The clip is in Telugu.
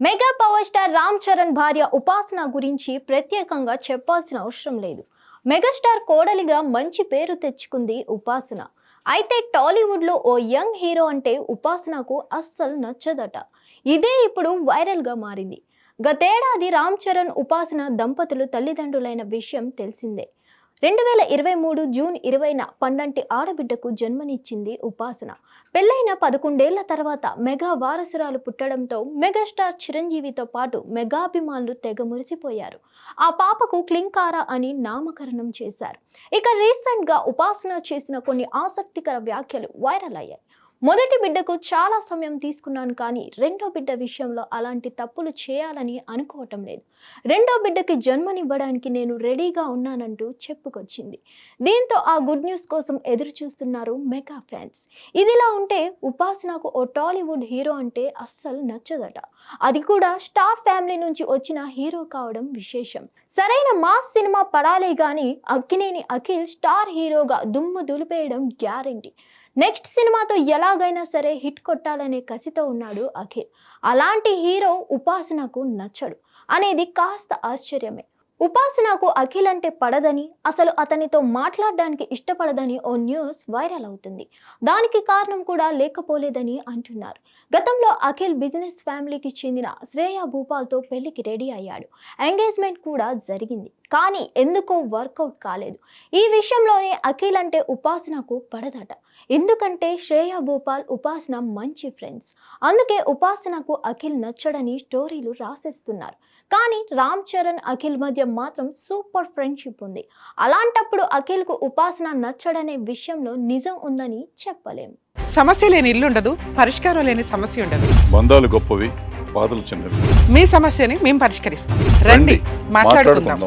Mega power star Ram Charan భార్య ఉపాసన గురించి ప్రత్యేకంగా చెప్పాల్సిన అవసరం లేదు. మెగాస్టార్ కోడలిగా మంచి పేరు తెచ్చుకుంది ఉపాసన. అయితే టాలీవుడ్లో ఓ యంగ్ హీరో అంటే ఉపాసనకు అస్సలు నచ్చదట. ఇదే ఇప్పుడు వైరల్గా మారింది. గతేడాది రామ్ చరణ్ ఉపాసన దంపతులు తల్లిదండ్రులైన విషయం తెలిసిందే. 2023 జూన్ 20న పండంటి ఆడబిడ్డకు జన్మనిచ్చింది ఉపాసన. పెళ్లైన 11 ఏళ్ల తర్వాత మెగా వారసురాలు పుట్టడంతో మెగాస్టార్ చిరంజీవితో పాటు మెగాభిమానులు తెగ మురిసిపోయారు. ఆ పాపకు క్లింకారా అని నామకరణం చేశారు. ఇక రీసెంట్ గా ఉపాసన చేసిన కొన్ని ఆసక్తికర వ్యాఖ్యలు వైరల్ అయ్యాయి. మొదటి బిడ్డకు చాలా సమయం తీసుకున్నాను, కానీ రెండో బిడ్డ విషయంలో అలాంటి తప్పులు చేయాలని అనుకోవటం లేదు. రెండో బిడ్డకి జన్మనివ్వడానికి నేను రెడీగా ఉన్నానంటూ చెప్పుకొచ్చింది. దీంతో ఆ గుడ్ న్యూస్ కోసం ఎదురు చూస్తున్నారు మెగా ఫ్యాన్స్. ఇదిలా ఉంటే ఉపాసనకు ఓ టాలీవుడ్ హీరో అంటే అస్సలు నచ్చదట. అది కూడా స్టార్ ఫ్యామిలీ నుంచి వచ్చిన హీరో కావడం విశేషం. సరైన మాస్ సినిమా పడాలే గాని అక్కినేని అఖిల్ స్టార్ హీరోగా దుమ్ము దులిపేయడం గ్యారెంటీ. నెక్స్ట్ సినిమాతో ఎలాగైనా సరే హిట్ కొట్టాలనే కసితో ఉన్నాడు అఖిల్. అలాంటి హీరో ఉపాసనకు నచ్చడు అనేది కాస్త ఆశ్చర్యమే. ఉపాసనకు అఖిల్ అంటే పడదని, అసలు అతనితో మాట్లాడడానికి ఇష్టపడదని ఓ న్యూస్ వైరల్ అవుతుంది. దానికి కారణం కూడా లేకపోలేదని అంటున్నారు. గతంలో అఖిల్ బిజినెస్ ఫ్యామిలీకి చెందిన శ్రేయా భూపాల్తో పెళ్లికి రెడీ అయ్యాడు. ఎంగేజ్మెంట్ కూడా జరిగింది, కానీ ఎందుకో వర్కౌట్ కాలేదు. ఈ విషయంలోనే అఖిల్ అంటే ఉపాసనకు పడదట. ఎందుకంటే శ్రేయా భూపాల్ ఉపాసన మంచి ఫ్రెండ్స్. అందుకే ఉపాసనకు అఖిల్ నచ్చడని స్టోరీలు రాసేస్తున్నారు. కానీ రామ్ చరణ్ అఖిల్ మధ్య మాత్రం సూపర్ ఫ్రెండ్షిప్ ఉంది. అలాంటప్పుడు అఖిల్కు ఉపాసన నచ్చడనే విషయంలో నిజం ఉందని చెప్పలేం. సమస్య లేని ఇల్లు ఉండదు, పరిష్కారం లేని సమస్య ఉండదు. బంధాలు గొప్పవి, బాధలు చిన్నవి. మీ సమస్యని మేము పరిష్కరిస్తాం. రండి, మాట్లాడుకుందాం.